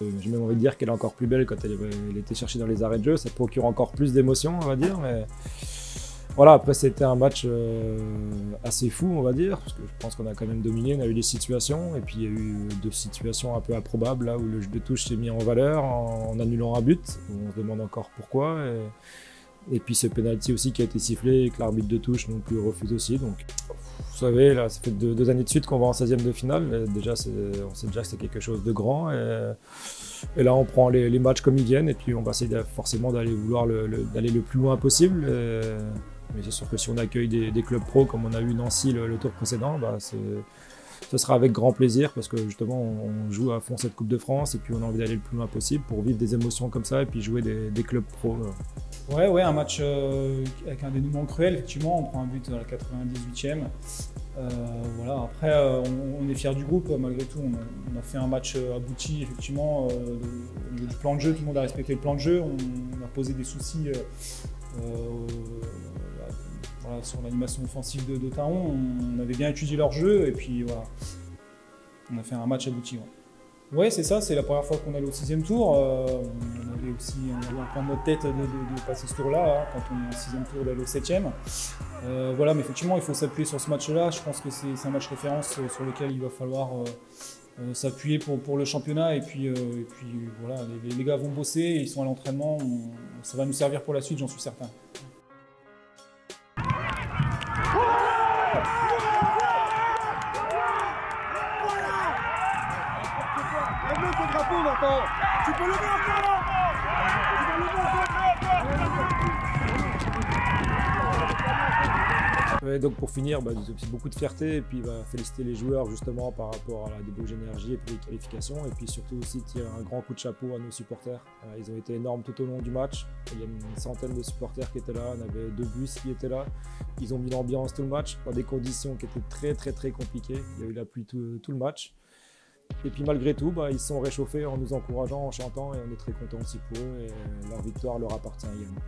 J'ai même envie de dire qu'elle est encore plus belle quand elle était cherchée dans les arrêts de jeu. Ça procure encore plus d'émotions, on va dire. Mais voilà, après, c'était un match assez fou, on va dire, parce que je pense qu'on a quand même dominé. On a eu des situations, et puis il y a eu deux situations un peu improbables, là où le jeu de touche s'est mis en valeur en annulant un but. On se demande encore pourquoi. Et puis ce penalty aussi qui a été sifflé et que l'arbitre de touche non plus refuse aussi. Donc, vous savez, là, ça fait deux années de suite qu'on va en 16e de finale. Et déjà, on sait déjà que c'est quelque chose de grand. Et là, on prend les matchs comme ils viennent. Et puis, on va essayer forcément d'aller d'aller le plus loin possible. Mais c'est sûr que si on accueille des clubs pro comme on a eu Nancy le tour précédent, bah, ce sera avec grand plaisir parce que justement on joue à fond cette Coupe de France et puis on a envie d'aller le plus loin possible pour vivre des émotions comme ça et puis jouer des clubs pro. Ouais, un match avec un dénouement cruel, effectivement, on prend un but à la 98e. Voilà. Après, on est fiers du groupe, malgré tout, on a fait un match abouti, effectivement, au niveau du plan de jeu, tout le monde a respecté le plan de jeu, on a posé des soucis voilà, sur l'animation offensive de Taon, on avait bien étudié leur jeu et puis voilà, on a fait un match abouti. Ouais, c'est ça, c'est la première fois qu'on allait au 6e tour. On avait un point de notre tête de passer ce tour-là, hein, quand on est en 6e tour d'aller au 7e. Voilà, mais effectivement, il faut s'appuyer sur ce match-là. Je pense que c'est un match référence sur lequel il va falloir s'appuyer pour le championnat. Et puis voilà, les gars vont bosser, ils sont à l'entraînement. Ça va nous servir pour la suite, j'en suis certain. Lève-le ton drapeau maintenant. Tu peux lever encore là. Tu peux lever encore. Donc pour finir, c'est beaucoup de fierté et puis féliciter les joueurs justement par rapport à la débauche d'énergie et puis les qualifications et puis surtout aussi tirer un grand coup de chapeau à nos supporters. Ils ont été énormes tout au long du match. Il y a une centaine de supporters qui étaient là, on avait 2 bus qui étaient là. Ils ont mis l'ambiance tout le match dans des conditions qui étaient très compliquées. Il y a eu la pluie tout le match. Et puis malgré tout, ils se sont réchauffés en nous encourageant, en chantant et on est très contents aussi pour eux et leur victoire leur appartient également.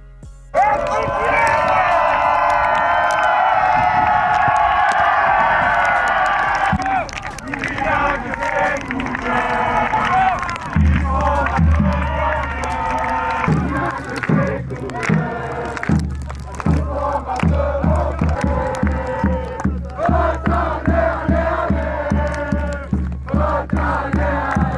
Yeah.